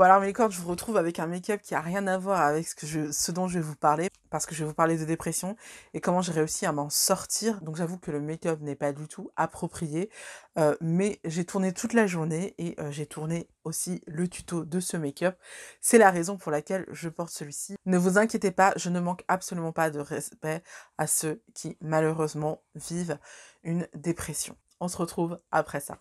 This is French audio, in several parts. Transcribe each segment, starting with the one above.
Bon alors mes licornes, je vous retrouve avec un make-up qui a rien à voir avec ce dont je vais vous parler, parce que je vais vous parler de dépression et comment j'ai réussi à m'en sortir. Donc j'avoue que le make-up n'est pas du tout approprié, mais j'ai tourné toute la journée et j'ai tourné aussi le tuto de ce make-up. C'est la raison pour laquelle je porte celui-ci. Ne vous inquiétez pas, je ne manque absolument pas de respect à ceux qui malheureusement vivent une dépression. On se retrouve après ça.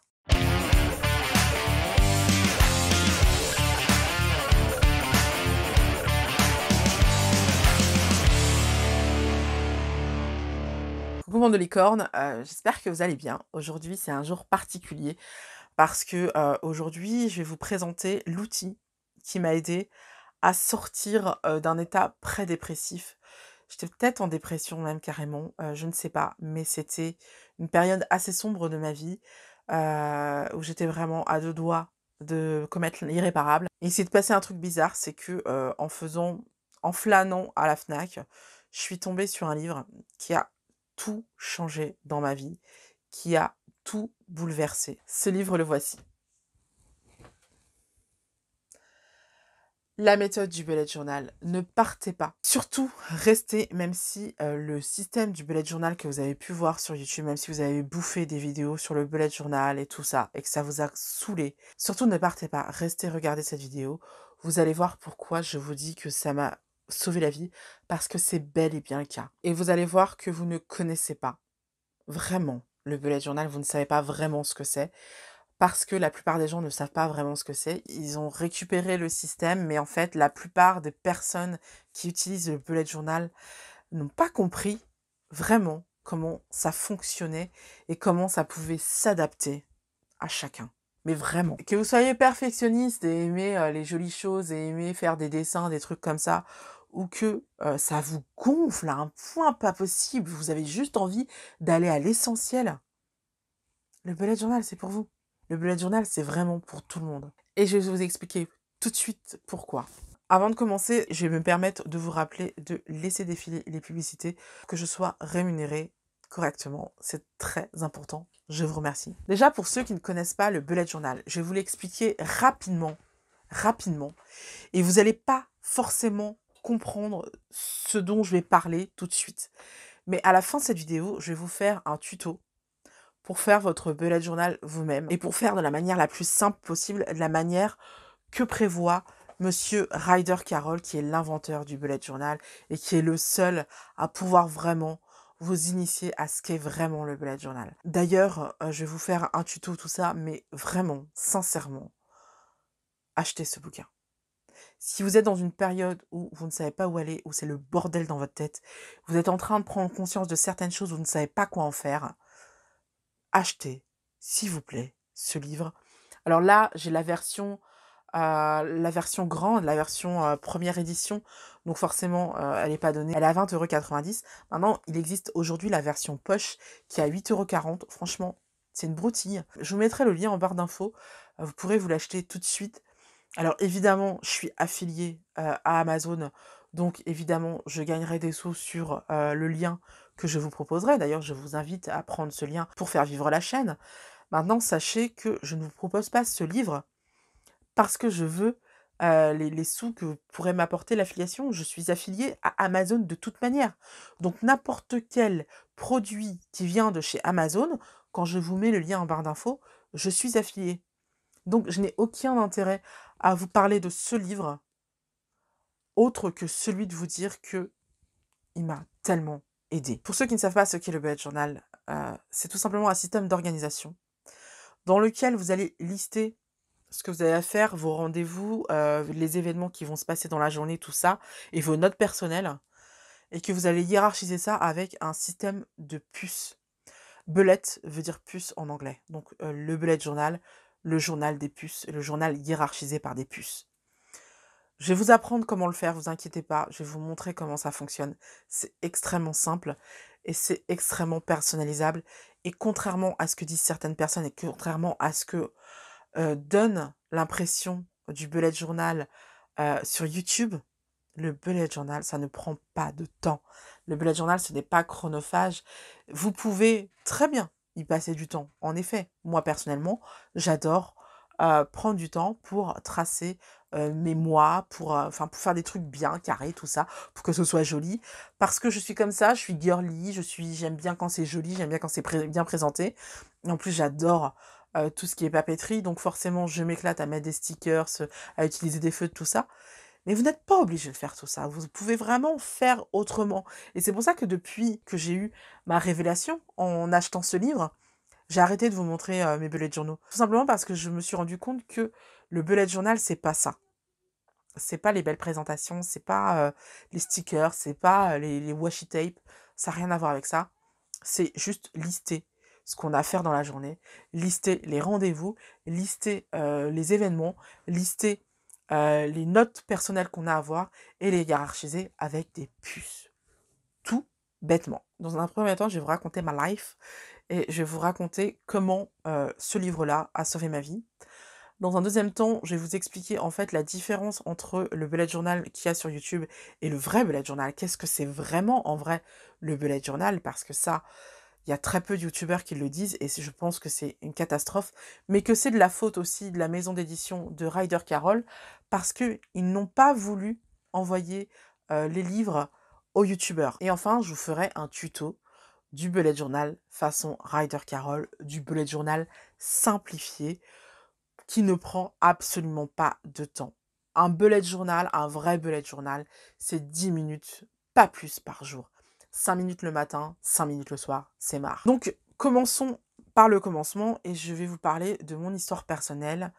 Coucou monde de licorne, j'espère que vous allez bien. Aujourd'hui, c'est un jour particulier parce que, aujourd'hui, je vais vous présenter l'outil qui m'a aidé à sortir, d'un état pré-dépressif. J'étais peut-être en dépression même carrément, je ne sais pas, mais c'était une période assez sombre de ma vie, où j'étais vraiment à 2 doigts de commettre l'irréparable. Et il s'est passé un truc bizarre, c'est que, en flânant à la Fnac, je suis tombée sur un livre qui a tout changé dans ma vie, qui a tout bouleversé. Ce livre, le voici. La méthode du bullet journal. Ne partez pas. Surtout, restez, même si le système du bullet journal que vous avez pu voir sur YouTube, même si vous avez bouffé des vidéos sur le bullet journal et tout ça, et que ça vous a saoulé, surtout ne partez pas. Restez regarder cette vidéo. Vous allez voir pourquoi je vous dis que ça m'a sauvé la vie, parce que c'est bel et bien le cas. Et vous allez voir que vous ne connaissez pas vraiment le bullet journal, vous ne savez pas vraiment ce que c'est. Parce que la plupart des gens ne savent pas vraiment ce que c'est. Ils ont récupéré le système, mais en fait, la plupart des personnes qui utilisent le bullet journal n'ont pas compris vraiment comment ça fonctionnait et comment ça pouvait s'adapter à chacun. Mais vraiment. Que vous soyez perfectionniste et aimez les jolies choses et aimez faire des dessins, des trucs comme ça, ou que ça vous gonfle à un point pas possible, vous avez juste envie d'aller à l'essentiel, le bullet journal, c'est pour vous. Le bullet journal, c'est vraiment pour tout le monde. Et je vais vous expliquer tout de suite pourquoi. Avant de commencer, je vais me permettre de vous rappeler de laisser défiler les publicités, que je sois rémunérée correctement. C'est très important. Je vous remercie. Déjà, pour ceux qui ne connaissent pas le bullet journal, je vais vous l'expliquer rapidement. Et vous n'allez pas forcément comprendre ce dont je vais parler tout de suite. Mais à la fin de cette vidéo, je vais vous faire un tuto pour faire votre bullet journal vous-même et pour faire de la manière la plus simple possible, de la manière que prévoit Monsieur Ryder Carroll, qui est l'inventeur du bullet journal et qui est le seul à pouvoir vraiment vous initier à ce qu'est vraiment le bullet journal. D'ailleurs, je vais vous faire un tuto, tout ça, mais vraiment, sincèrement, achetez ce bouquin. Si vous êtes dans une période où vous ne savez pas où aller, où c'est le bordel dans votre tête, vous êtes en train de prendre conscience de certaines choses, vous ne savez pas quoi en faire, achetez, s'il vous plaît, ce livre. Alors là, j'ai la version grande, la version première édition. Donc forcément, elle n'est pas donnée. Elle est à 20,90 €. Maintenant, il existe aujourd'hui la version poche qui est à 8,40 €. Franchement, c'est une broutille. Je vous mettrai le lien en barre d'infos. Vous pourrez vous l'acheter tout de suite. Alors évidemment, je suis affiliée à Amazon. Donc évidemment, je gagnerai des sous sur le lien que je vous proposerai. D'ailleurs, je vous invite à prendre ce lien pour faire vivre la chaîne. Maintenant, sachez que je ne vous propose pas ce livre parce que je veux les sous que pourrait m'apporter l'affiliation. Je suis affiliée à Amazon de toute manière. Donc n'importe quel produit qui vient de chez Amazon, quand je vous mets le lien en barre d'infos, je suis affiliée. Donc je n'ai aucun intérêt à vous parler de ce livre autre que celui de vous dire que il m'a tellement aidé. Pour ceux qui ne savent pas ce qu'est le bullet journal, c'est tout simplement un système d'organisation dans lequel vous allez lister ce que vous avez à faire, vos rendez-vous, les événements qui vont se passer dans la journée, tout ça, et vos notes personnelles, et que vous allez hiérarchiser ça avec un système de puces. Bullet veut dire puce en anglais. Donc le bullet journal, le journal des puces, le journal hiérarchisé par des puces. Je vais vous apprendre comment le faire, vous inquiétez pas, je vais vous montrer comment ça fonctionne. C'est extrêmement simple et c'est extrêmement personnalisable. Et contrairement à ce que disent certaines personnes et contrairement à ce que donne l'impression du bullet journal sur YouTube, le bullet journal, ça ne prend pas de temps. Le bullet journal, ce n'est pas chronophage. Vous pouvez très bien y passer du temps. En effet, moi personnellement, j'adore prendre du temps pour tracer mes mois, enfin pour faire des trucs bien, carrés, tout ça, pour que ce soit joli. Parce que je suis comme ça, je suis girly, j'aime bien quand c'est joli, j'aime bien quand c'est bien présenté. Et en plus, j'adore tout ce qui est papeterie, donc forcément, je m'éclate à mettre des stickers, à utiliser des feutres, tout ça. Mais vous n'êtes pas obligé de faire tout ça. Vous pouvez vraiment faire autrement. Et c'est pour ça que depuis que j'ai eu ma révélation en achetant ce livre, j'ai arrêté de vous montrer mes bullet journaux. Tout simplement parce que je me suis rendu compte que le bullet journal, c'est pas ça. C'est pas les belles présentations, c'est pas les stickers, c'est pas les washi tape. Ça n'a rien à voir avec ça. C'est juste lister ce qu'on a à faire dans la journée, lister les rendez-vous, lister les événements, lister les notes personnelles qu'on a à avoir et les hiérarchiser avec des puces. Tout bêtement. Dans un premier temps, je vais vous raconter ma life et je vais vous raconter comment ce livre-là a sauvé ma vie. Dans un deuxième temps, je vais vous expliquer en fait la différence entre le bullet journal qu'il y a sur YouTube et le vrai bullet journal. Qu'est-ce que c'est vraiment en vrai le bullet journal? Parce que ça, il y a très peu de youtubeurs qui le disent et je pense que c'est une catastrophe, mais que c'est de la faute aussi de la maison d'édition de Ryder Carroll parce qu'ils n'ont pas voulu envoyer les livres aux youtubeurs. Et enfin, je vous ferai un tuto du bullet journal façon Ryder Carroll, du bullet journal simplifié qui ne prend absolument pas de temps. Un bullet journal, un vrai bullet journal, c'est 10 minutes, pas plus par jour. 5 minutes le matin, 5 minutes le soir, c'est marre. Donc, commençons par le commencement et je vais vous parler de mon histoire personnelle,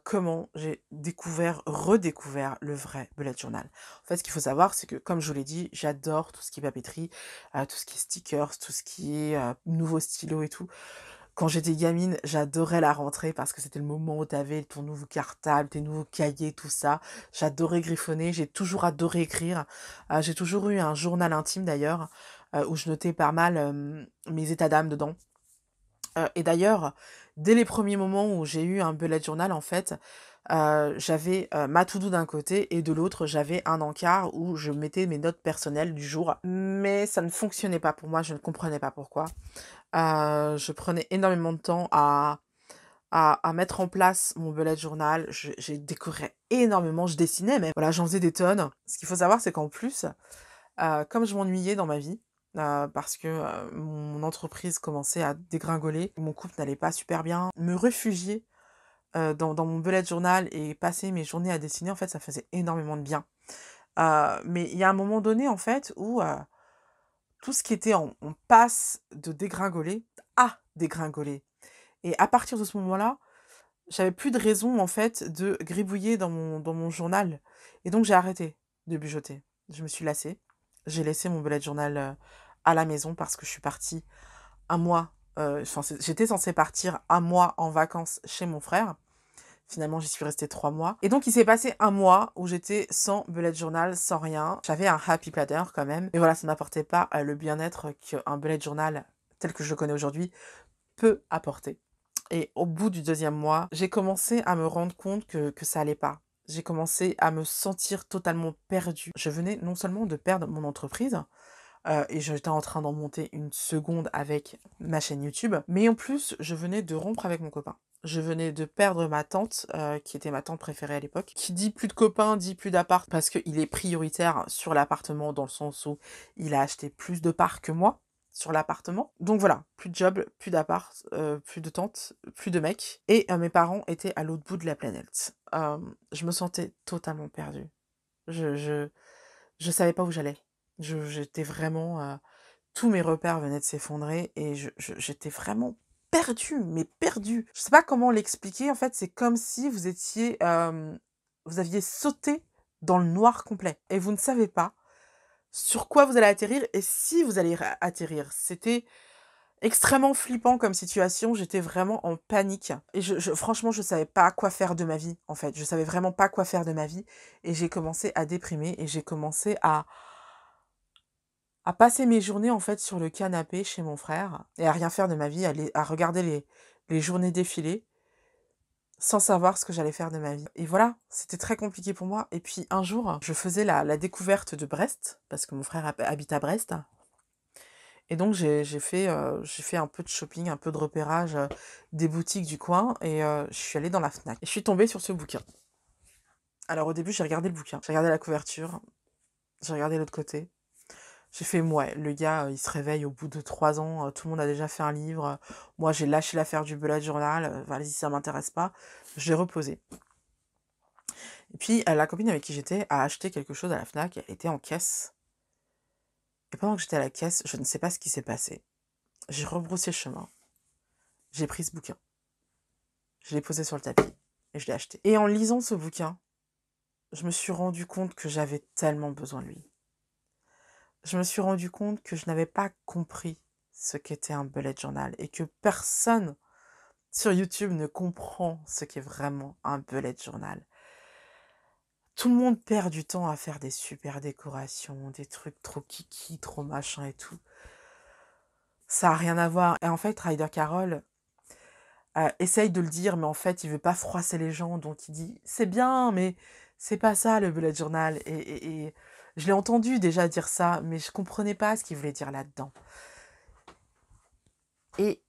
comment j'ai redécouvert le vrai bullet journal. En fait, ce qu'il faut savoir, c'est que, comme je vous l'ai dit, j'adore tout ce qui est papeterie, tout ce qui est stickers, tout ce qui est nouveaux stylos et tout. Quand j'étais gamine, j'adorais la rentrée parce que c'était le moment où tu avais ton nouveau cartable, tes nouveaux cahiers, tout ça. J'adorais griffonner, j'ai toujours adoré écrire. J'ai toujours eu un journal intime d'ailleurs, où je notais pas mal mes états d'âme dedans. Et d'ailleurs, dès les premiers moments où j'ai eu un bullet journal, en fait, j'avais ma to-do d'un côté et de l'autre, j'avais un encart où je mettais mes notes personnelles du jour. Mais ça ne fonctionnait pas pour moi, je ne comprenais pas pourquoi. Je prenais énormément de temps à mettre en place mon bullet journal. J'ai décoré énormément, je dessinais même. Voilà, j'en faisais des tonnes. Ce qu'il faut savoir, c'est qu'en plus, comme je m'ennuyais dans ma vie, parce que mon entreprise commençait à dégringoler, mon couple n'allait pas super bien, me réfugier dans mon bullet journal et passer mes journées à dessiner, en fait, ça faisait énormément de bien. Mais il y a un moment donné, en fait, où tout ce qui était en passe de dégringoler a dégringolé. Et à partir de ce moment-là, j'avais plus de raison, en fait, de gribouiller dans mon journal. Et donc, j'ai arrêté de bujoter. Je me suis lassée. J'ai laissé mon bullet journal à la maison parce que je suis partie un mois. J'étais censée partir un mois en vacances chez mon frère. Finalement, j'y suis restée 3 mois. Et donc, il s'est passé un mois où j'étais sans bullet journal, sans rien. J'avais un happy planner quand même. Mais voilà, ça n'apportait pas le bien-être qu'un bullet journal tel que je le connais aujourd'hui peut apporter. Et au bout du 2e mois, j'ai commencé à me rendre compte que ça allait pas. J'ai commencé à me sentir totalement perdue. Je venais non seulement de perdre mon entreprise, et j'étais en train d'en monter une seconde avec ma chaîne YouTube, mais en plus, je venais de rompre avec mon copain. Je venais de perdre ma tante, qui était ma tante préférée à l'époque. Qui dit plus de copains, dit plus d'appart, parce qu'il est prioritaire sur l'appartement, dans le sens où il a acheté plus de parts que moi sur l'appartement. Donc voilà, plus de job, plus d'appart, plus de tante, plus de mec. Et mes parents étaient à l'autre bout de la planète. Je me sentais totalement perdue. Je savais pas où j'allais. J'étais vraiment... tous mes repères venaient de s'effondrer et j'étais vraiment perdue, mais perdue. Je sais pas comment l'expliquer, en fait, c'est comme si vous étiez... vous aviez sauté dans le noir complet et vous ne savez pas sur quoi vous allez atterrir et si vous allez atterrir. C'était extrêmement flippant comme situation, j'étais vraiment en panique. Et franchement, je savais pas quoi faire de ma vie, en fait. Je savais vraiment pas quoi faire de ma vie. Et j'ai commencé à déprimer et j'ai commencé à passer mes journées, en fait, sur le canapé chez mon frère et à rien faire de ma vie, à regarder les journées défiler sans savoir ce que j'allais faire de ma vie. Et voilà, c'était très compliqué pour moi. Et puis un jour, je faisais la découverte de Brest, parce que mon frère habite à Brest. Et donc j'ai fait un peu de shopping, un peu de repérage des boutiques du coin et je suis allée dans la Fnac. Et je suis tombée sur ce bouquin. Alors au début, j'ai regardé le bouquin, j'ai regardé la couverture, j'ai regardé l'autre côté. J'ai fait: «Mouais, le gars, il se réveille au bout de 3 ans, tout le monde a déjà fait un livre, moi j'ai lâché l'affaire du bullet journal, vas-y, ça m'intéresse pas». Je l'ai reposé. Et puis, la copine avec qui j'étais a acheté quelque chose à la Fnac, elle était en caisse et pendant que j'étais à la caisse, je ne sais pas ce qui s'est passé. J'ai rebroussé chemin, j'ai pris ce bouquin, je l'ai posé sur le tapis et je l'ai acheté. Et en lisant ce bouquin, je me suis rendu compte que j'avais tellement besoin de lui. Je me suis rendu compte que je n'avais pas compris ce qu'était un bullet journal et que personne sur YouTube ne comprend ce qu'est vraiment un bullet journal. Tout le monde perd du temps à faire des super décorations, des trucs trop kiki, trop machin et tout. Ça a rien à voir. Et en fait, Ryder Carroll essaye de le dire, mais en fait, il veut pas froisser les gens, donc il dit: «C'est bien, mais c'est pas ça le bullet journal». Et je l'ai entendu déjà dire ça, mais je comprenais pas ce qu'il voulait dire là-dedans. Et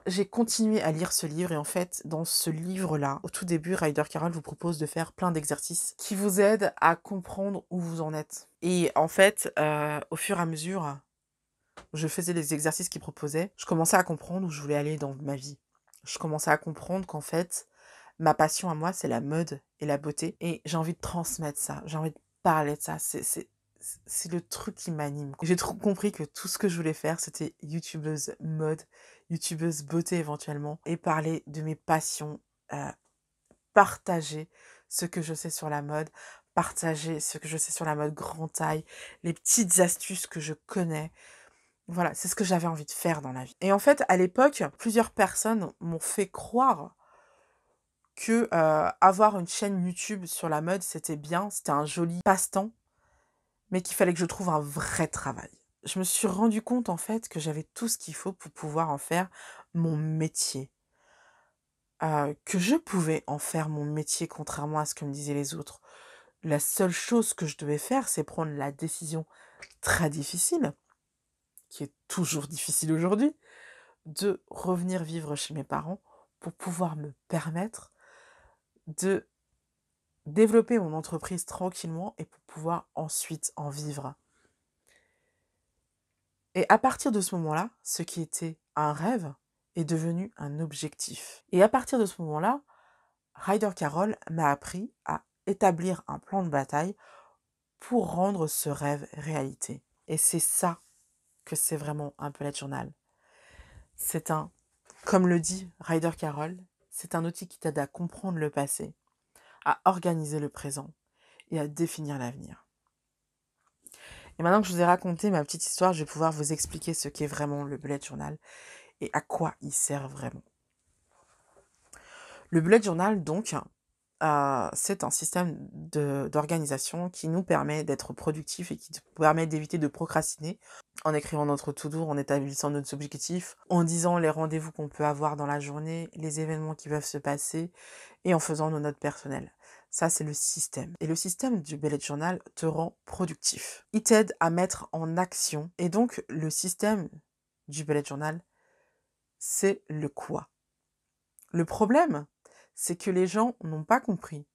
j'ai continué à lire ce livre et en fait, dans ce livre-là, au tout début, Ryder Carroll vous propose de faire plein d'exercices qui vous aident à comprendre où vous en êtes. Et en fait, au fur et à mesure où je faisais les exercices qu'il proposait, je commençais à comprendre où je voulais aller dans ma vie. Je commençais à comprendre qu'en fait, ma passion à moi, c'est la mode et la beauté et j'ai envie de transmettre ça, j'ai envie de parler de ça. C'est le truc qui m'anime. J'ai trop compris que tout ce que je voulais faire, c'était youtubeuse mode, youtubeuse beauté éventuellement, et parler de mes passions, partager ce que je sais sur la mode, partager ce que je sais sur la mode grand taille, les petites astuces que je connais. Voilà, c'est ce que j'avais envie de faire dans la vie. Et en fait, à l'époque, plusieurs personnes m'ont fait croire que avoir une chaîne YouTube sur la mode, c'était bien, c'était un joli passe-temps, mais qu'il fallait que je trouve un vrai travail. Je me suis rendu compte en fait que j'avais tout ce qu'il faut pour pouvoir en faire mon métier. Que je pouvais en faire mon métier contrairement à ce que me disaient les autres. La seule chose que je devais faire, c'est prendre la décision très difficile, qui est toujours difficile aujourd'hui, de revenir vivre chez mes parents pour pouvoir me permettre de développer mon entreprise tranquillement et pour pouvoir ensuite en vivre. Et à partir de ce moment-là, ce qui était un rêve est devenu un objectif. Et à partir de ce moment-là, Ryder Carroll m'a appris à établir un plan de bataille pour rendre ce rêve réalité. Et c'est ça que c'est vraiment un bullet journal. C'est un, comme le dit Ryder Carroll, c'est un outil qui t'aide à comprendre le passé, à organiser le présent et à définir l'avenir. Et maintenant que je vous ai raconté ma petite histoire, je vais pouvoir vous expliquer ce qu'est vraiment le bullet journal et à quoi il sert vraiment. Le bullet journal, donc, c'est un système d'organisation qui nous permet d'être productifs et qui nous permet d'éviter de procrastiner en écrivant notre to-do, en établissant nos objectifs, en disant les rendez-vous qu'on peut avoir dans la journée, les événements qui peuvent se passer et en faisant nos notes personnelles. Ça, c'est le système. Et le système du bullet journal te rend productif. Il t'aide à mettre en action. Et donc, le système du bullet journal, c'est le quoi. Le problème, c'est que les gens n'ont pas compris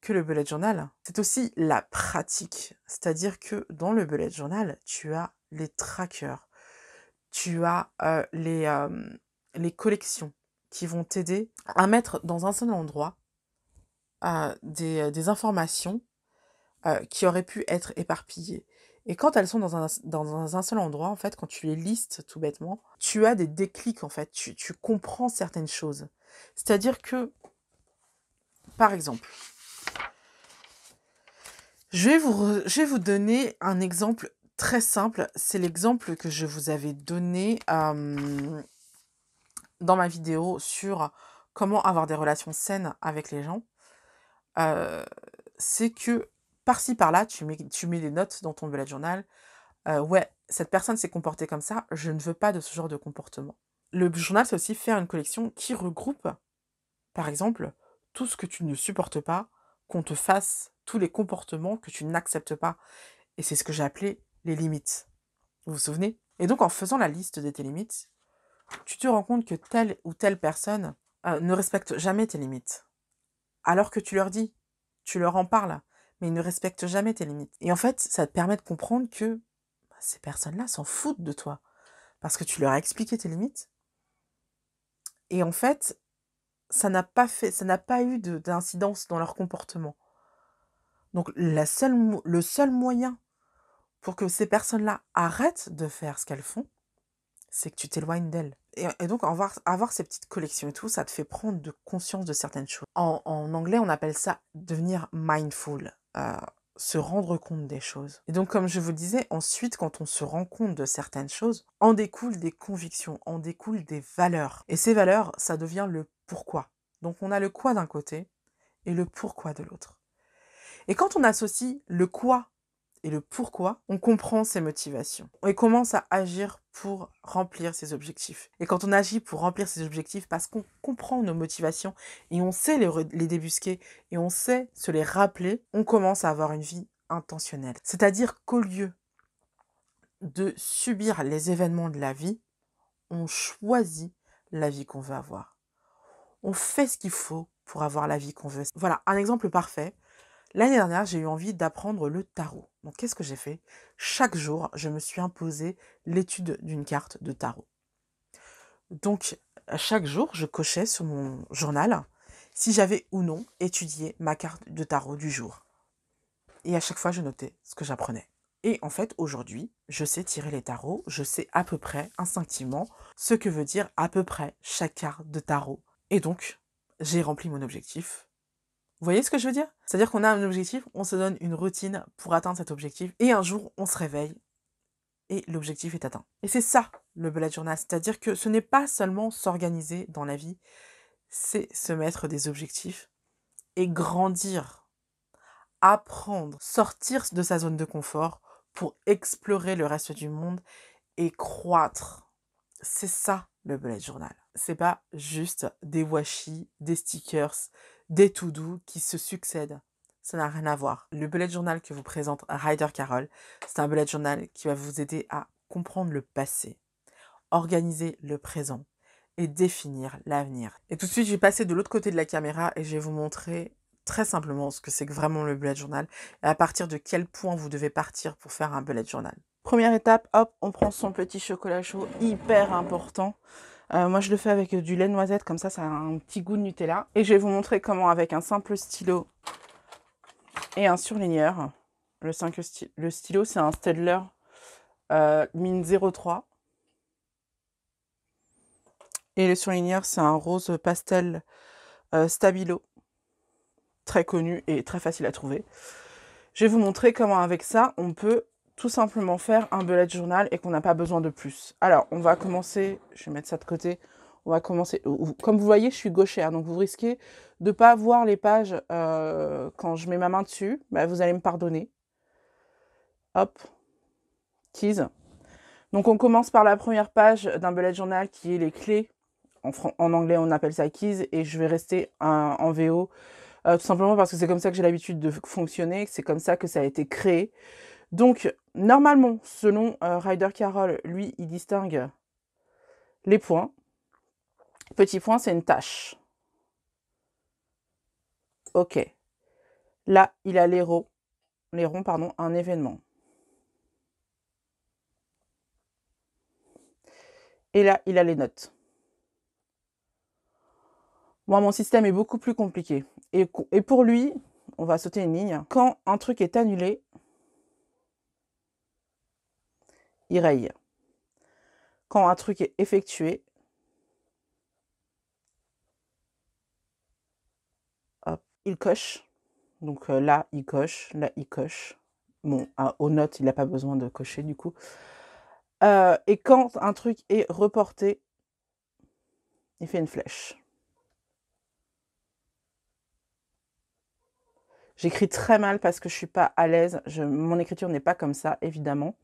que le bullet journal, c'est aussi la pratique. C'est-à-dire que dans le bullet journal, tu as les trackers, tu as les collections qui vont t'aider à mettre dans un seul endroit des informations qui auraient pu être éparpillées. Et quand elles sont dans un seul endroit, en fait, quand tu les listes tout bêtement, tu as des déclics, en fait, tu comprends certaines choses. C'est-à-dire que, par exemple, je vais vous donner un exemple très simple. C'est l'exemple que je vous avais donné dans ma vidéo sur comment avoir des relations saines avec les gens. C'est que par-ci par-là, tu mets des notes dans ton bullet journal. Ouais, cette personne s'est comportée comme ça, je ne veux pas de ce genre de comportement. Le journal, c'est aussi faire une collection qui regroupe, par exemple, tout ce que tu ne supportes pas, qu'on te fasse, tous les comportements que tu n'acceptes pas. Et c'est ce que j'ai appelé les limites. Vous vous souvenez? Et donc, en faisant la liste de tes limites, tu te rends compte que telle ou telle personne ne respecte jamais tes limites. Alors que tu leur dis. tu leur en parles, mais ils ne respectent jamais tes limites. Et en fait, ça te permet de comprendre que ces personnes-là s'en foutent de toi parce que tu leur as expliqué tes limites. Et en fait, ça n'a pas eu d'incidence dans leur comportement. Donc, le seul moyen pour que ces personnes-là arrêtent de faire ce qu'elles font, c'est que tu t'éloignes d'elles. Et donc, avoir ces petites collections et tout, ça te fait prendre de conscience de certaines choses. En anglais, on appelle ça devenir mindful, se rendre compte des choses. Et donc, comme je vous le disais, ensuite, quand on se rend compte de certaines choses, en découlent des convictions, en découlent des valeurs. Et ces valeurs, ça devient le pourquoi. Donc, on a le quoi d'un côté et le pourquoi de l'autre. Et quand on associe le quoi et le pourquoi, on comprend ses motivations. On commence à agir pour remplir ses objectifs. Et quand on agit pour remplir ses objectifs, parce qu'on comprend nos motivations et on sait les débusquer et on sait se les rappeler, on commence à avoir une vie intentionnelle. C'est-à-dire qu'au lieu de subir les événements de la vie, on choisit la vie qu'on veut avoir. On fait ce qu'il faut pour avoir la vie qu'on veut. Voilà, un exemple parfait. L'année dernière, j'ai eu envie d'apprendre le tarot. Donc, qu'est-ce que j'ai fait? Chaque jour, je me suis imposé l'étude d'une carte de tarot. Donc, chaque jour, je cochais sur mon journal si j'avais ou non étudié ma carte de tarot du jour. Et à chaque fois, je notais ce que j'apprenais. Et en fait, aujourd'hui, je sais tirer les tarots, je sais à peu près, instinctivement, ce que veut dire à peu près chaque carte de tarot. Et donc, j'ai rempli mon objectif. Vous voyez ce que je veux dire? C'est-à-dire qu'on a un objectif, on se donne une routine pour atteindre cet objectif, et un jour, on se réveille, et l'objectif est atteint. Et c'est ça, le bullet journal, c'est-à-dire que ce n'est pas seulement s'organiser dans la vie, c'est se mettre des objectifs, et grandir, apprendre, sortir de sa zone de confort, pour explorer le reste du monde, et croître. C'est ça, le bullet journal. C'est pas juste des washi, des stickers, des to-do qui se succèdent. Ça n'a rien à voir. Le bullet journal que vous présente Ryder Carroll, c'est un bullet journal qui va vous aider à comprendre le passé, organiser le présent et définir l'avenir. Et tout de suite, je vais passer de l'autre côté de la caméra et je vais vous montrer très simplement ce que c'est que vraiment le bullet journal et à partir de quel point vous devez partir pour faire un bullet journal. Première étape, hop, on prend son petit chocolat chaud, hyper important. Moi, je le fais avec du lait de noisette, comme ça a un petit goût de Nutella. Et je vais vous montrer comment, avec un simple stylo et un surligneur, le stylo, c'est un Staedtler mine 03. Et le surligneur, c'est un rose pastel Stabilo, très connu et très facile à trouver. Je vais vous montrer comment, avec ça, on peut tout simplement faire un bullet journal et qu'on n'a pas besoin de plus. Alors, on va commencer, je vais mettre ça de côté, on va commencer, comme vous voyez, je suis gauchère, donc vous risquez de ne pas voir les pages quand je mets ma main dessus, bah, vous allez me pardonner. Hop, keys. Donc on commence par la première page d'un bullet journal qui est les clés, en anglais on appelle ça keys, et je vais rester en VO, tout simplement parce que c'est comme ça que j'ai l'habitude de fonctionner, c'est comme ça que ça a été créé. Donc, normalement, selon Ryder Carroll, lui, il distingue les points. Petit point, c'est une tâche. Ok. Là, il a les ronds, un événement. Et là, il a les notes. Moi, mon système est beaucoup plus compliqué. Et pour lui, on va sauter une ligne. Quand un truc est annulé, il raye. Quand un truc est effectué, hop, il coche. Donc là, il coche. Là, il coche. Bon, aux notes, il n'a pas besoin de cocher du coup. Et quand un truc est reporté, il fait une flèche. J'écris très mal parce que je ne suis pas à l'aise. Mon écriture n'est pas comme ça, évidemment.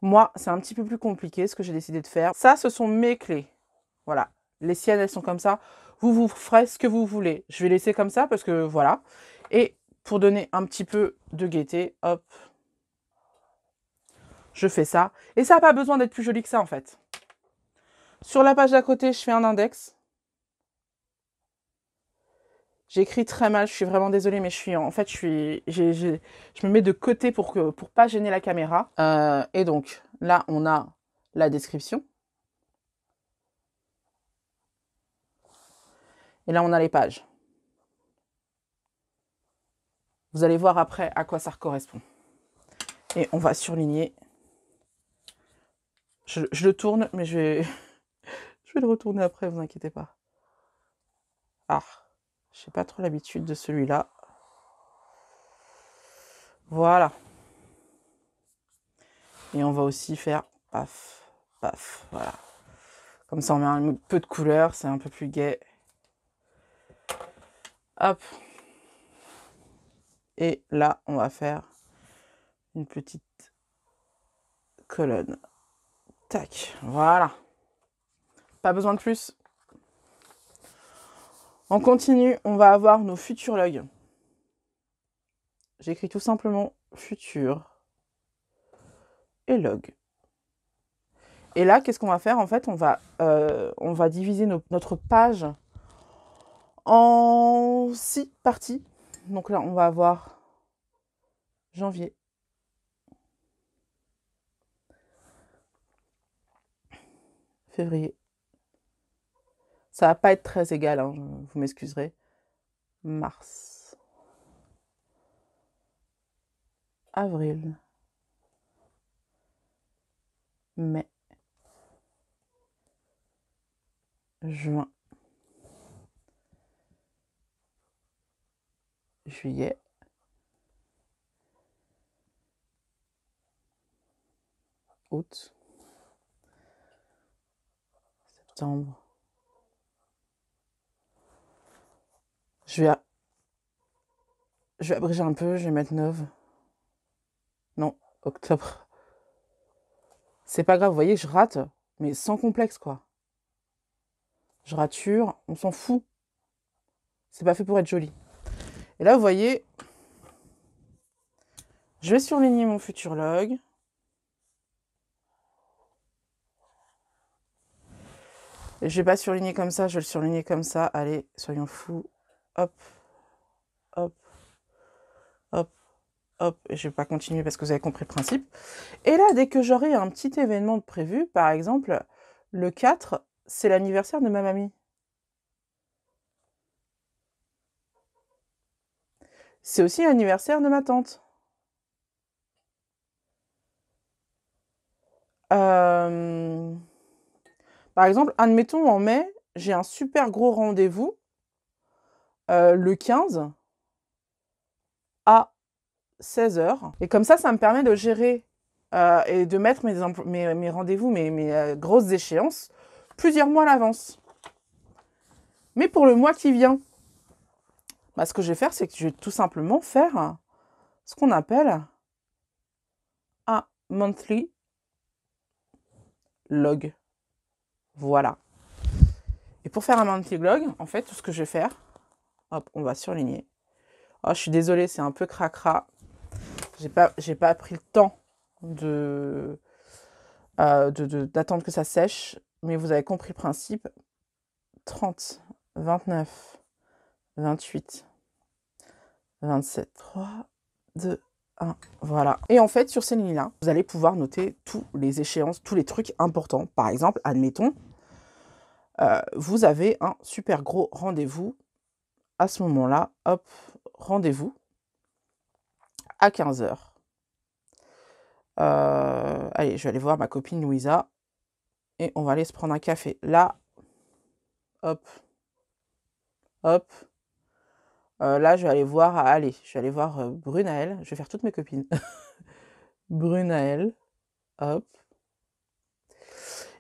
Moi, c'est un petit peu plus compliqué ce que j'ai décidé de faire. Ça, ce sont mes clés. Voilà. Les siennes, elles sont comme ça. Vous ferez ce que vous voulez. Je vais laisser comme ça parce que voilà. Et pour donner un petit peu de gaieté, hop, je fais ça. Et ça n'a pas besoin d'être plus joli que ça, en fait. Sur la page d'à côté, je fais un index. J'écris très mal, je suis vraiment désolée, mais en fait, je me mets de côté pour pas gêner la caméra. Et donc, là, on a la description. Et là, on a les pages. Vous allez voir après à quoi ça correspond. Et on va surligner. Je le tourne, mais je vais le retourner après, vous inquiétez pas. Ah, j'ai pas trop l'habitude de celui-là. Voilà. Et on va aussi faire paf, paf, voilà. Comme ça, on met un peu de couleur, c'est un peu plus gai. Hop. Et là, on va faire une petite colonne. Tac, voilà. Pas besoin de plus. On continue, on va avoir nos futurologues. J'écris tout simplement futur et log. Et là, qu'est-ce qu'on va faire? En fait, on va diviser notre page en 6 parties. Donc là, on va avoir janvier, février. Ça va pas être très égal, hein, vous m'excuserez. Mars, avril, mai, juin, juillet, août, septembre. Je vais abréger un peu, je vais mettre 9. Non, octobre. C'est pas grave, vous voyez, je rate, mais sans complexe, quoi. Je rature, on s'en fout. C'est pas fait pour être joli. Et là, vous voyez, je vais surligner mon futur log. Et je vais pas surligner comme ça, je vais le surligner comme ça. Allez, soyons fous. Hop, hop, hop, hop. Et je vais pas continuer parce que vous avez compris le principe. Et là, dès que j'aurai un petit événement de prévu, par exemple, le 4, c'est l'anniversaire de ma mamie. C'est aussi l'anniversaire de ma tante. Par exemple, admettons en mai, j'ai un super gros rendez-vous le 15 à 16h. Et comme ça me permet de gérer et de mettre mes rendez-vous, mes grosses échéances, plusieurs mois à l'avance. Mais pour le mois qui vient, bah, ce que je vais faire, c'est que je vais tout simplement faire ce qu'on appelle un monthly log. Voilà. Et pour faire un monthly log, en fait, tout ce que je vais faire, hop, on va surligner. Oh, je suis désolée, c'est un peu cracra. J'ai pas pris le temps d'attendre que ça sèche, mais vous avez compris le principe. 30, 29, 28, 27, 3, 2, 1, voilà. Et en fait, sur ces lignes-là, vous allez pouvoir noter tous les échéances, tous les trucs importants. Par exemple, admettons, vous avez un super gros rendez-vous. À ce moment-là, hop, rendez-vous à 15h. Allez, je vais aller voir ma copine Louisa et on va aller se prendre un café. Là, hop, hop. Là, je vais aller voir, Brunaël. Je vais faire toutes mes copines. Brunaël, hop.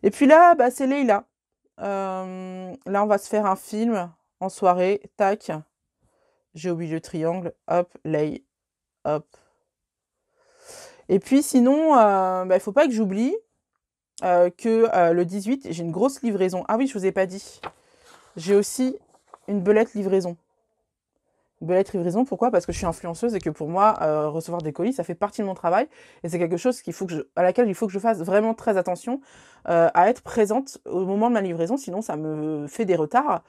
Et puis là, bah, c'est Leïla. Là, on va se faire un film en soirée. Tac. J'ai oublié le triangle. Hop, Lei. Hop. Et puis sinon, bah, il faut pas que j'oublie que le 18, j'ai une grosse livraison. Ah oui, je vous ai pas dit. J'ai aussi une belette livraison. Une belette livraison, pourquoi? Parce que je suis influenceuse et que pour moi, recevoir des colis, ça fait partie de mon travail. Et c'est quelque chose à laquelle il faut que je fasse vraiment très attention à être présente au moment de ma livraison, sinon ça me fait des retards.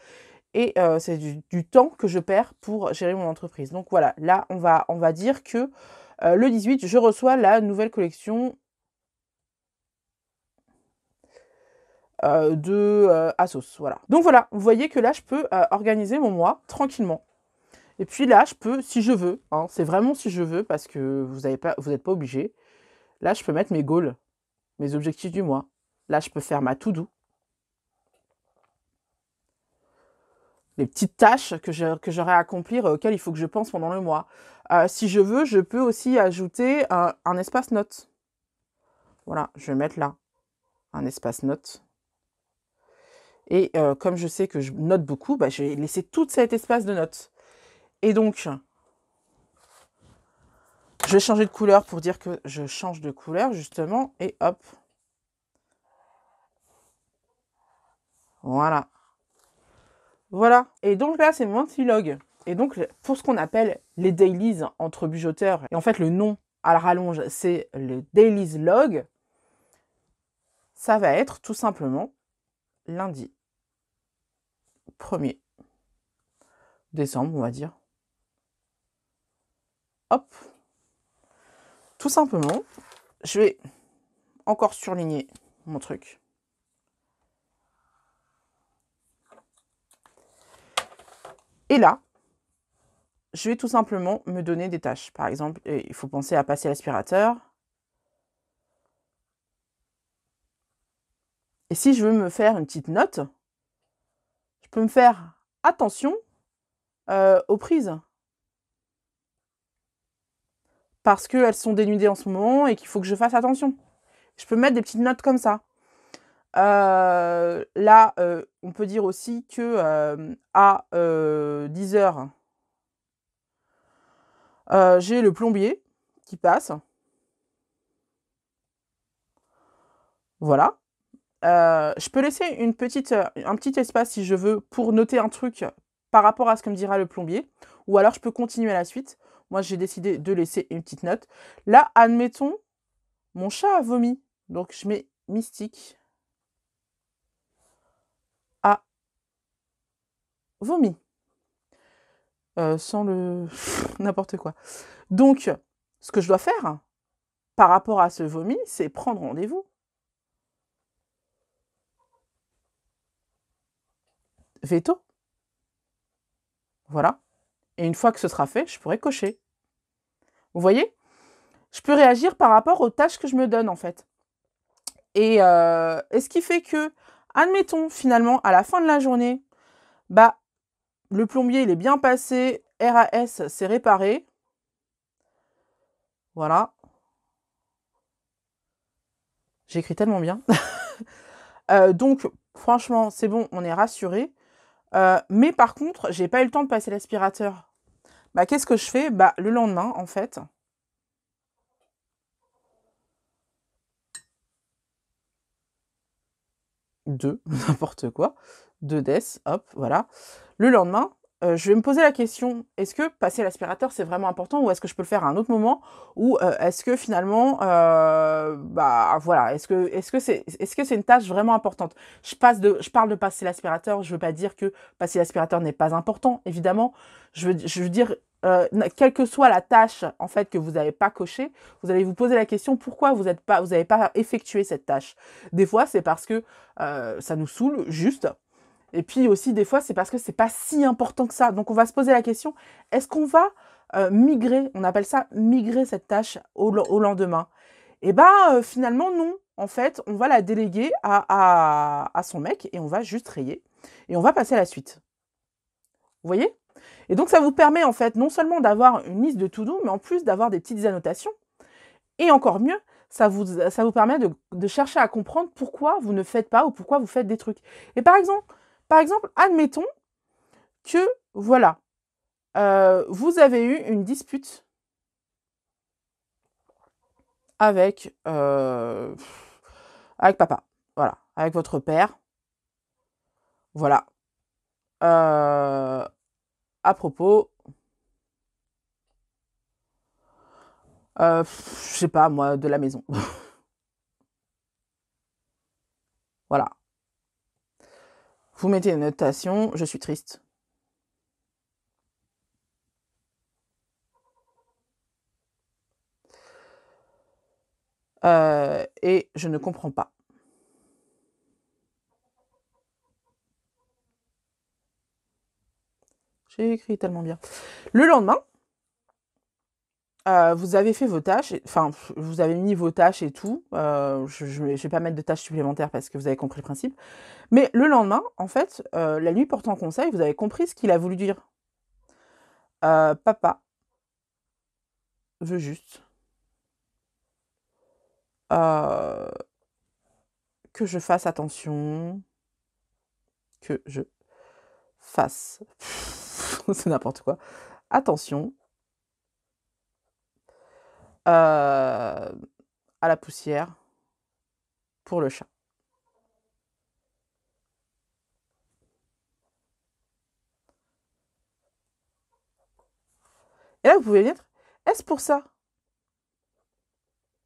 et c'est du temps que je perds pour gérer mon entreprise. Donc voilà, là, on va dire que le 18, je reçois la nouvelle collection de ASOS, voilà. Donc voilà, vous voyez que là, je peux organiser mon mois tranquillement. Et puis là, je peux, si je veux, hein, c'est vraiment si je veux, parce que vous n'êtes pas obligé. Là, je peux mettre mes goals, mes objectifs du mois. Là, je peux faire ma to-do. Les petites tâches que j'aurai à accomplir auxquelles il faut que je pense pendant le mois. Si je veux, je peux aussi ajouter un espace notes. Voilà, je vais mettre là un espace notes. Et comme je sais que je note beaucoup, bah, je vais laisser tout cet espace de notes. Et donc, je vais changer de couleur pour dire que je change de couleur, justement. Et hop. Voilà. Voilà. Et donc là, c'est mon monthly log. Et donc, pour ce qu'on appelle les dailies entre bujoteurs, et en fait, le nom à la rallonge, c'est le dailies log, ça va être tout simplement lundi 1er décembre, on va dire. Hop. Tout simplement, je vais encore surligner mon truc. Et là, je vais tout simplement me donner des tâches. Par exemple, il faut penser à passer l'aspirateur. Et si je veux me faire une petite note, je peux me faire attention aux prises. Parce qu'elles sont dénudées en ce moment et qu'il faut que je fasse attention. Je peux mettre des petites notes comme ça. Là, on peut dire aussi que à 10 heures, j'ai le plombier qui passe. Voilà. Je peux laisser un petit espace, si je veux, pour noter un truc par rapport à ce que me dira le plombier. Ou alors, je peux continuer à la suite. Moi, j'ai décidé de laisser une petite note. Là, admettons, mon chat a vomi. Donc, je mets mystique a vomi. Sans le... n'importe quoi. Donc, ce que je dois faire par rapport à ce vomi, c'est prendre rendez-vous. Veto. Voilà. Et une fois que ce sera fait, je pourrai cocher. Vous voyez? Je peux réagir par rapport aux tâches que je me donne, en fait. Et ce qui fait que, admettons, finalement, à la fin de la journée, bah, le plombier, il est bien passé, RAS, c'est réparé. Voilà. J'écris tellement bien. Donc, franchement, c'est bon, on est rassuré. Mais par contre, j'ai pas eu le temps de passer l'aspirateur. Bah, qu'est-ce que je fais? Bah, le lendemain, en fait. 2, n'importe quoi. 2 des, hop, voilà. Le lendemain, je vais me poser la question, est-ce que passer l'aspirateur, c'est vraiment important ou est-ce que je peux le faire à un autre moment? Ou est-ce que finalement, bah voilà, est-ce que c'est une tâche vraiment importante? Je parle de passer l'aspirateur, je veux pas dire que passer l'aspirateur n'est pas important, évidemment. Je veux dire, quelle que soit la tâche en fait que vous n'avez pas cochée, vous allez vous poser la question pourquoi vous n'avez pas effectué cette tâche. Des fois, c'est parce que ça nous saoule juste. Et puis aussi, des fois, c'est parce que c'est pas si important que ça. Donc, on va se poser la question, est-ce qu'on va migrer, on appelle ça migrer cette tâche au lendemain? Et bien, finalement, non. En fait, on va la déléguer à son mec et on va juste rayer. Et on va passer à la suite. Vous voyez? Et donc, ça vous permet, en fait, non seulement d'avoir une liste de to-do, mais en plus d'avoir des petites annotations. Et encore mieux, ça vous permet de chercher à comprendre pourquoi vous ne faites pas ou pourquoi vous faites des trucs. Et par exemple, admettons que, voilà, vous avez eu une dispute avec papa, voilà, avec votre père, voilà. À propos, je sais pas moi, de la maison. Voilà. Vous mettez une notation, je suis triste. Et je ne comprends pas. J'ai écrit tellement bien. Le lendemain, vous avez fait vos tâches, enfin, vous avez mis vos tâches et tout. Je vais pas mettre de tâches supplémentaires parce que vous avez compris le principe. Mais le lendemain, en fait, la nuit portant conseil, vous avez compris ce qu'il a voulu dire. Papa veut juste que je fasse attention, que je fasse, c'est n'importe quoi, attention à la poussière pour le chat. Et là, vous pouvez dire, est-ce pour ça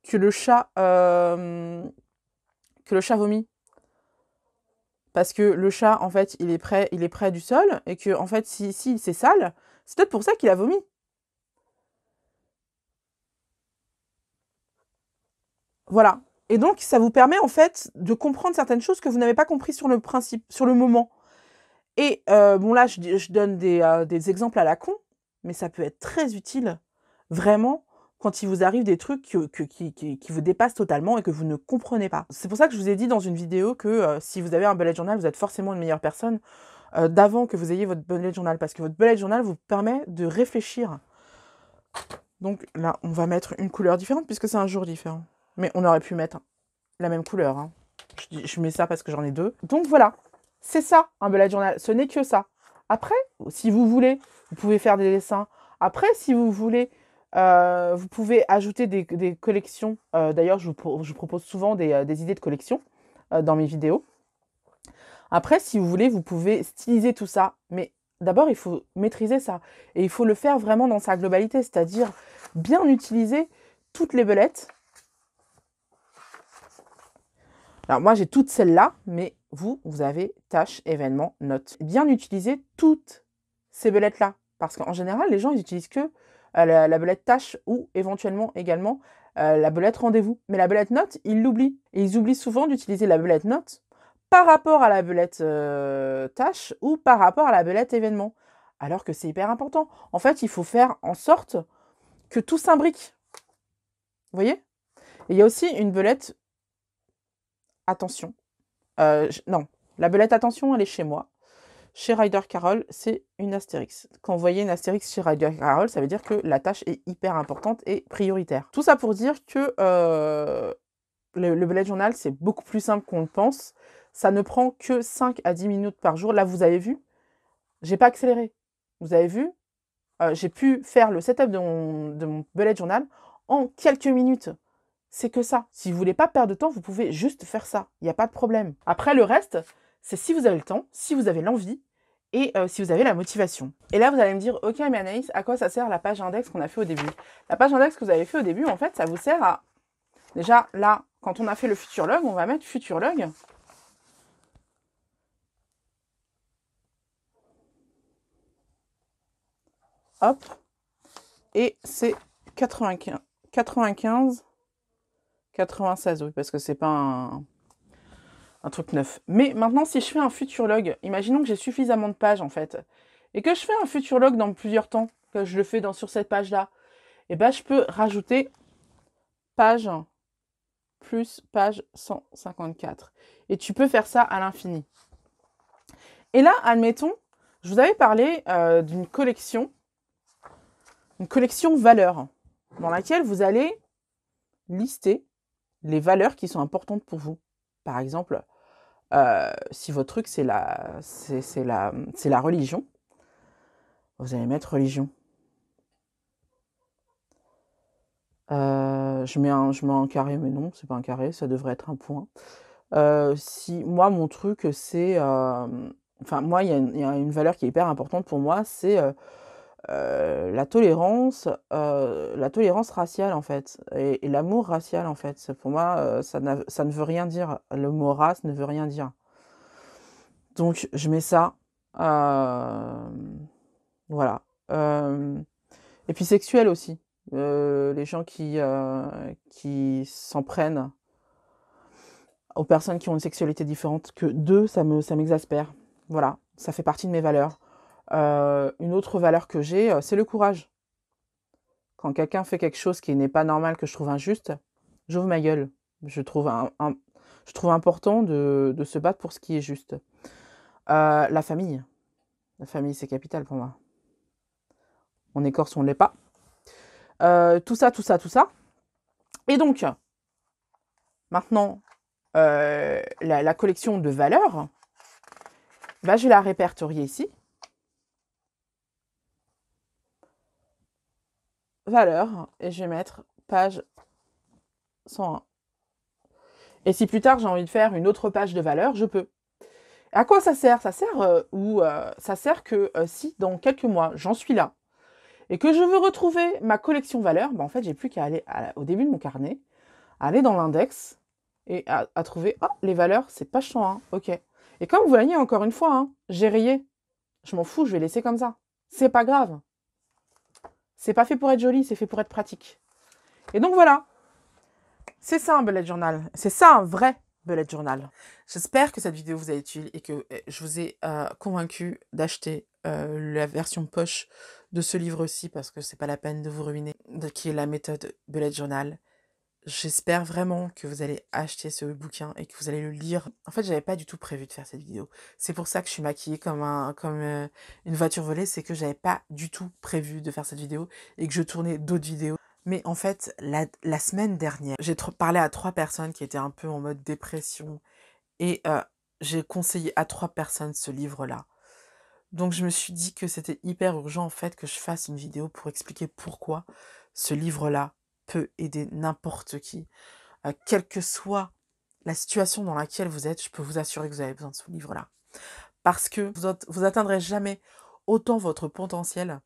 que le chat vomit? Parce que le chat, en fait, il est près du sol, et que, en fait, si c'est sale, c'est peut-être pour ça qu'il a vomi. Voilà. Et donc, ça vous permet, en fait, de comprendre certaines choses que vous n'avez pas compris sur le principe, sur le moment. Et bon, là, je donne des exemples à la con, mais ça peut être très utile, vraiment, quand il vous arrive des trucs qui vous dépassent totalement et que vous ne comprenez pas. C'est pour ça que je vous ai dit dans une vidéo que si vous avez un bullet journal, vous êtes forcément une meilleure personne d'avant que vous ayez votre bullet journal, parce que votre bullet journal vous permet de réfléchir. Donc là, on va mettre une couleur différente puisque c'est un jour différent. Mais on aurait pu mettre la même couleur. Hein. Je mets ça parce que j'en ai deux. Donc voilà, c'est ça un bullet journal. Ce n'est que ça. Après, si vous voulez, vous pouvez faire des dessins. Après, si vous voulez, vous pouvez ajouter des collections. D'ailleurs, je vous propose souvent des idées de collection dans mes vidéos. Après, si vous voulez, vous pouvez styliser tout ça. Mais d'abord, il faut maîtriser ça. Et il faut le faire vraiment dans sa globalité, c'est-à-dire bien utiliser toutes les belettes. Alors moi, j'ai toutes celles-là, mais vous avez tâches, événements, notes. Bien utiliser toutes ces belettes-là. Parce qu'en général, les gens, ils n'utilisent que la belette tâche ou éventuellement également la belette rendez-vous. Mais la belette note, ils l'oublient. Et ils oublient souvent d'utiliser la belette note par rapport à la belette tâche ou par rapport à la belette événement. Alors que c'est hyper important. En fait, il faut faire en sorte que tout s'imbrique. Vous voyez? Et il y a aussi une belette attention. Non, la belette attention, elle est chez moi. Chez Ryder Carroll, c'est une astérix. Quand vous voyez une astérix chez Ryder Carroll, ça veut dire que la tâche est hyper importante et prioritaire. Tout ça pour dire que le bullet journal, c'est beaucoup plus simple qu'on le pense. Ça ne prend que 5 à 10 minutes par jour. Là, vous avez vu, j'ai pas accéléré. Vous avez vu, j'ai pu faire le setup de mon bullet journal en quelques minutes. C'est que ça. Si vous voulez pas perdre de temps, vous pouvez juste faire ça. Il n'y a pas de problème. Après, le reste, c'est si vous avez le temps, si vous avez l'envie et si vous avez la motivation. Et là, vous allez me dire, ok, mais Anaïs, à quoi ça sert la page index qu'on a fait au début? La page index que vous avez fait au début, en fait, ça vous sert à... Déjà, là, quand on a fait le futurlog, on va mettre futurlog. Hop. Et c'est 95, 96, oui, parce que c'est pas un truc neuf. Mais maintenant, si je fais un futurlog, imaginons que j'ai suffisamment de pages, en fait, et que je fais un futurlog dans plusieurs temps, que je le fais sur cette page-là, et ben je peux rajouter page plus page 154. Et tu peux faire ça à l'infini. Et là, admettons, je vous avais parlé d'une collection, une collection valeurs, dans laquelle vous allez lister les valeurs qui sont importantes pour vous. Par exemple, si votre truc c'est la religion, vous allez mettre religion. Je mets un carré, mais non, c'est pas un carré, ça devrait être un point. Si moi mon truc c'est, enfin moi il y a une valeur qui est hyper importante pour moi, c'est la tolérance raciale en fait, et l'amour racial en fait. Pour moi, ça ne veut rien dire. Le mot race ne veut rien dire. Donc je mets ça. Voilà. Et puis sexuel aussi. les gens qui s'en prennent aux personnes qui ont une sexualité différente, que 2, ça m'exaspère. Voilà, ça fait partie de mes valeurs. Une autre valeur que j'ai, c'est le courage. Quand quelqu'un fait quelque chose qui n'est pas normal, que je trouve injuste, j'ouvre ma gueule. Je trouve important de se battre pour ce qui est juste. La famille. La famille, c'est capital pour moi. On est corse ou on ne l'est pas. Tout ça. Et donc, maintenant, la collection de valeurs, bah, je vais la répertorier ici. Valeurs, et je vais mettre page 101. Et si plus tard j'ai envie de faire une autre page de valeurs, je peux. À quoi ça sert? Ça sert que si dans quelques mois j'en suis là et que je veux retrouver ma collection valeurs, bah en fait j'ai plus qu'à aller au début de mon carnet, aller dans l'index et à trouver les valeurs, c'est page 101, ok. Et comme vous voyez encore une fois, hein, j'ai rayé. Je m'en fous, je vais laisser comme ça. C'est pas grave. C'est pas fait pour être joli, c'est fait pour être pratique. Et donc voilà. C'est ça un bullet journal. C'est ça un vrai bullet journal. J'espère que cette vidéo vous a été utile et que je vous ai convaincu d'acheter la version poche de ce livre-ci parce que c'est pas la peine de vous ruiner, qui est la méthode bullet journal. J'espère vraiment que vous allez acheter ce bouquin et que vous allez le lire. En fait, j'avais pas du tout prévu de faire cette vidéo. C'est pour ça que je suis maquillée comme une voiture volée. C'est que j'avais pas du tout prévu de faire cette vidéo et que je tournais d'autres vidéos. Mais en fait, la semaine dernière, j'ai parlé à 3 personnes qui étaient un peu en mode dépression. Et j'ai conseillé à 3 personnes ce livre-là. Donc je me suis dit que c'était hyper urgent en fait que je fasse une vidéo pour expliquer pourquoi ce livre-là peut aider n'importe qui. Quelle que soit la situation dans laquelle vous êtes, je peux vous assurer que vous avez besoin de ce livre-là. Parce que vous atteindrez jamais autant votre potentiel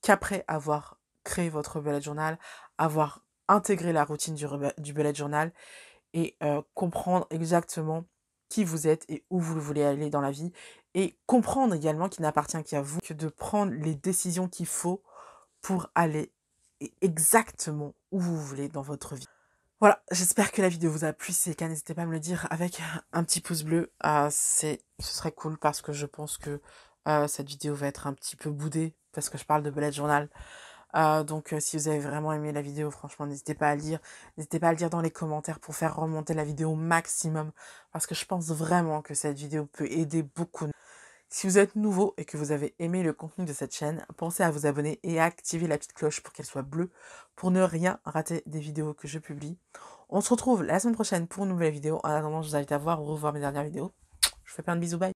qu'après avoir créé votre bullet journal, avoir intégré la routine du bullet journal et comprendre exactement qui vous êtes et où vous voulez aller dans la vie et comprendre également qu'il n'appartient qu'à vous que de prendre les décisions qu'il faut pour aller exactement où vous voulez dans votre vie. Voilà, j'espère que la vidéo vous a plu. Si c'est le cas, n'hésitez pas à me le dire avec un petit pouce bleu. Ce serait cool parce que je pense que cette vidéo va être un petit peu boudée parce que je parle de bullet journal. Donc si vous avez vraiment aimé la vidéo, franchement, n'hésitez pas à le dire. N'hésitez pas à le dire dans les commentaires pour faire remonter la vidéo au maximum. Parce que je pense vraiment que cette vidéo peut aider beaucoup. Si vous êtes nouveau et que vous avez aimé le contenu de cette chaîne, pensez à vous abonner et à activer la petite cloche pour qu'elle soit bleue pour ne rien rater des vidéos que je publie. On se retrouve la semaine prochaine pour une nouvelle vidéo. En attendant, je vous invite à voir ou revoir mes dernières vidéos. Je vous fais plein de bisous, bye!